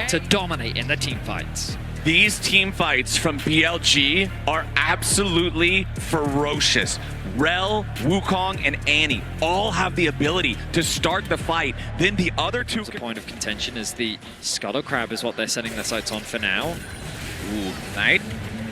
to dominate in the team fights. These team fights from BLG are absolutely ferocious. Rel, Wukong, and Annie all have the ability to start the fight. Then the other two... The point of contention is the Scuttle Crab is what they're setting their sights on for now. Ooh, Knight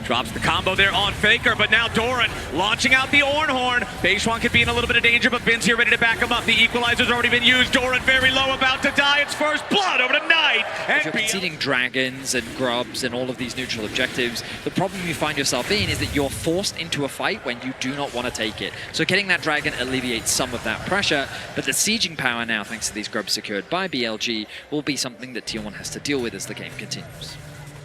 drops the combo there on Faker, but now Doran launching out the Ornhorn. Beishwan could be in a little bit of danger, but Ben's here ready to back him up. The equalizer's already been used. Doran very low, about to die. It's first blood over to Knight. If you're conceding dragons and grubs and all of these neutral objectives, the problem you find yourself in is that you're forced into a fight when you do not want to take it. So getting that dragon alleviates some of that pressure, but the sieging power now, thanks to these grubs secured by BLG, will be something that T1 has to deal with as the game continues.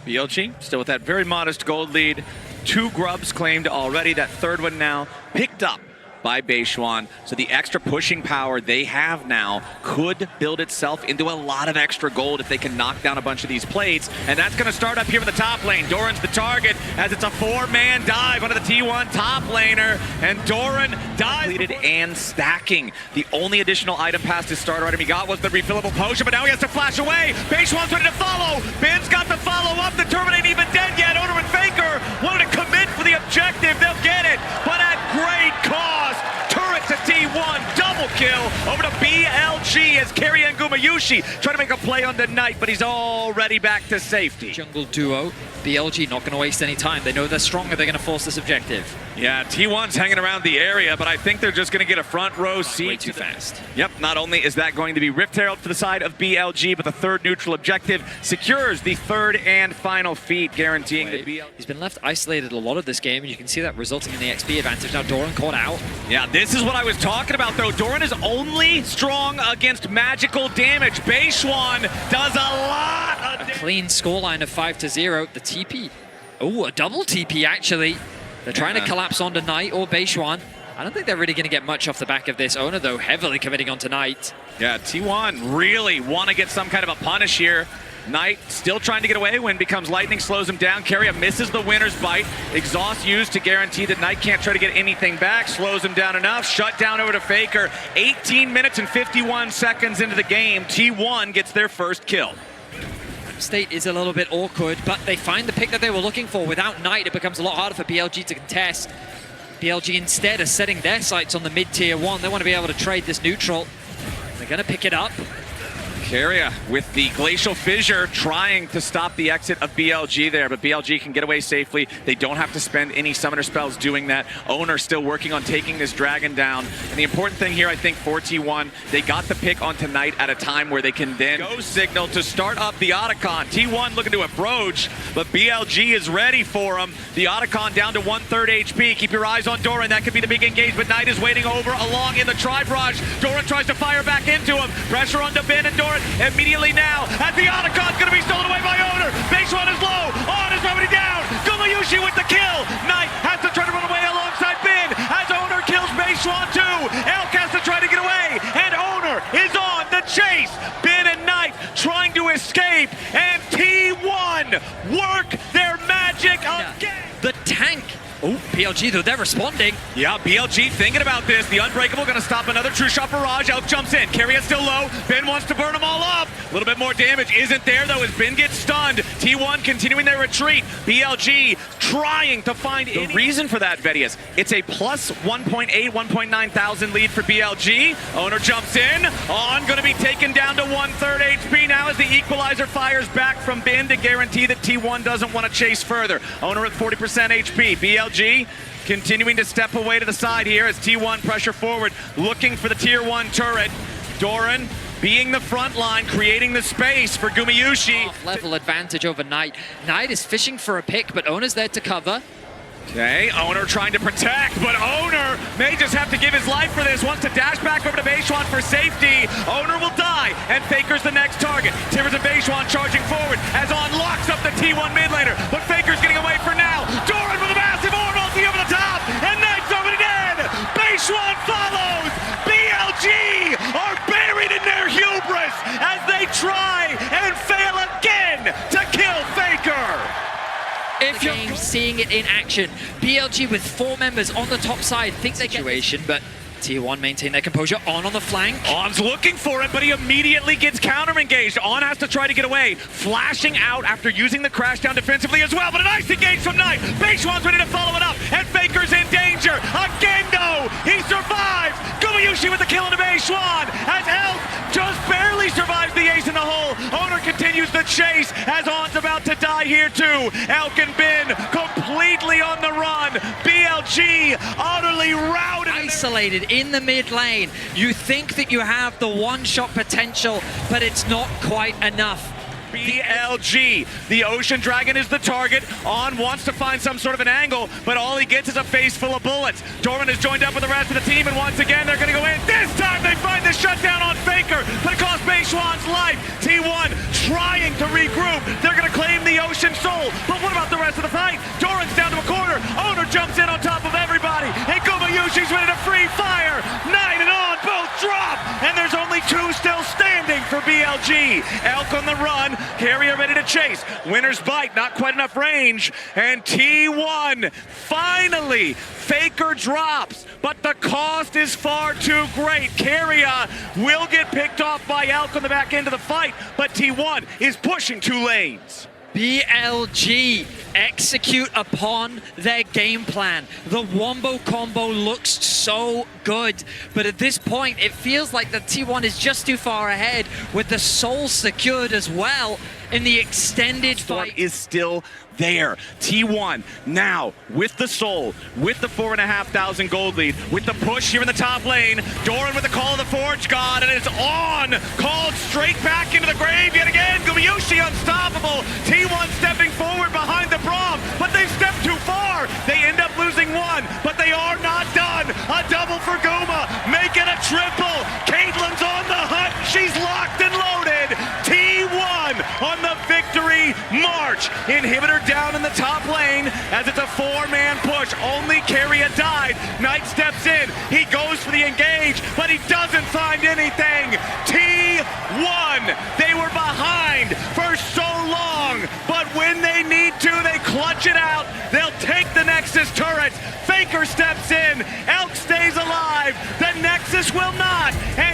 BLG still with that very modest gold lead. 2 grubs claimed already. That third one now picked up by Beishwan. So the extra pushing power they have now could build itself into a lot of extra gold if they can knock down a bunch of these plates. And that's going to start up here in the top lane. Doran's the target as it's a 4-man dive onto the T1 top laner. And Doran dives. And stacking. The only additional item past his starter item he got was the refillable potion, but now he has to flash away. Beishwan's ready to follow. Ben's got the follow up. The Turbine ain't even dead yet. Oner and Faker wanted to commit for the objective. They'll get it, but at great cost. Turret to T1, double kill over to BLG as Carry and Gumayushi trying to make a play on the Knight, but he's already back to safety. Jungle duo, BLG not going to waste any time. They know they're stronger, they're going to force this objective. Yeah, T1's hanging around the area, but I think they're just going to get a front row seat. Way too fast. Yep, not only is that going to be Rift Herald for the side of BLG, but the third neutral objective secures the third and final feat, guaranteeing the BLG. He's been left isolated a lot of this game, and you can see that resulting in the XP advantage. Now Doran caught out. Yeah, this is what I was talking about, though. Doran is only strong against magical damage. Beishwan does a lot of damage. Clean scoreline of 5-0. The TP. Oh, a double TP, actually. They're trying to collapse onto Knight or Beishwan. I don't think they're really going to get much off the back of this. Oner, though, heavily committing onto Knight. Yeah, T1 really want to get some kind of a punish here. Knight still trying to get away when becomes lightning, slows him down. Carrier misses the winner's bite. Exhaust used to guarantee that Knight can't try to get anything back. Slows him down enough. Shut down over to Faker. 18 minutes and 51 seconds into the game. T1 gets their first kill. State is a little bit awkward, but they find the pick that they were looking for. Without Knight, it becomes a lot harder for BLG to contest. BLG instead are setting their sights on the mid-tier 1. They want to be able to trade this neutral. They're going to pick it up. Carrier with the Glacial Fissure trying to stop the exit of BLG there, but BLG can get away safely. They don't have to spend any summoner spells doing that. Oner still working on taking this dragon down. And the important thing here, I think, for T1, they got the pick onto Knight at a time where they can then go signal to start up the Otacon. T1 looking to approach, but BLG is ready for him. The Otacon down to 1/3 HP. Keep your eyes on Doran. That could be the big engage, but Knight is waiting over along in the Tri-Barrage. Doran tries to fire back into him. Pressure onto Ben and Doran. Immediately now, as the Otacon's going to be stolen away by Oner. Beishwan is low. On is already down. Gumayushi with the kill. Knight has to try to run away alongside Ben as Oner kills Beishwan too. Elk has to try to get away, and Oner is on the chase. Ben and Knight trying to escape, and T1 work their magic again. The tank. Oh, BLG, though, they're responding. Yeah, BLG thinking about this. The Unbreakable going to stop another True Shot Barrage. Elk jumps in. Carrier's still low. Ben wants to burn them all up. A little bit more damage isn't there, though, as Ben gets stunned. T1 continuing their retreat. BLG trying to find the reason for that, Vedius. It's a plus 1.8, 1.9 thousand lead for BLG. Oner jumps in. On going to be taken down to 1/3 HP now as the Equalizer fires back from Ben to guarantee that T1 doesn't want to chase further. Oner at 40% HP. BLG continuing to step away to the side here as T1 pressure forward, looking for the tier 1 turret. Doran being the front line, creating the space for Gumayushi. Level advantage over Knight. Knight is fishing for a pick, but Oner's there to cover. Okay, Oner trying to protect, but Oner may just have to give his life for this. Wants to dash back over to Beishwan for safety. Oner will die, and Faker's the next target. Timbers and Beishwan charging forward as On locks up the T1 mid laner, but Faker's getting away for now. Doran with a massive orb ulti over the top, and Knight's already dead. Beishwan follows. BLG are buried in their hubris as they try and fail again to kill Faker. If you're seeing it in action, BLG with 4 members on the top side thinks they situation, but T1 maintain their composure. On the flank. On's looking for it, but he immediately gets counter-engaged. On has to try to get away, flashing out after using the crash down defensively as well, but a nice engage from Knight. Beishwan's ready to follow it up, and Faker's in danger. Again, though, he survives. Gumayushi with the kill into Beishwan, as Elk just barely survives the ace in the hole. Owner continues the chase, as On's about to die here too. Elk and Bin completely on the run. BLG utterly routed. Isolated in the mid lane. You think that you have the one-shot potential, but it's not quite enough. BLG, the Ocean Dragon is the target. On wants to find some sort of an angle, but all he gets is a face full of bullets. Dorman is joined up with the rest of the team, and once again they're going to go in. This time they find the shutdown on Faker, but it costs Beishwan's life. T1 trying to regroup. They're going to claim the Ocean Soul, but what about the rest of the fight? Doran's down to a corner. Owner jumps in on top of everybody, and Gumayushi's ready to free fire. Knight and On both drop, and there's only two still standing for BLG. Elk on the run. Carrier ready to chase. Winner's bite, not quite enough range. And T1 finally, Faker drops, but the cost is far too great. Carrier will get picked off by Elk on the back end of the fight, but T1 is pushing 2 lanes. BLG execute upon their game plan. The wombo combo looks so good, but at this point it feels like the T1 is just too far ahead, with the soul secured as well in the extended fight. Is still there. T1 now with the soul, with the 4,500 gold lead, with the push here in the top lane. Doran with the call of the Forge God, and it's On, called straight back into the grave yet again. Gumayushi unstoppable. T1 stepping forward behind the Braum, but they've stepped too far. They end up losing 1, but they are not done. A double for Guma, make it a triple. Caitlyn's on the hunt. She's locked and loaded. T1 on the victory march. Inhibitor down in the top lane as it's a 4-man push. Only Carrier died. Knight steps in. He goes for the engage, but he doesn't find anything. T1, they were behind for so long, but when they need to, they clutch it out. They'll take the Nexus turret. Faker steps in. Elk stays alive. The Nexus will not. And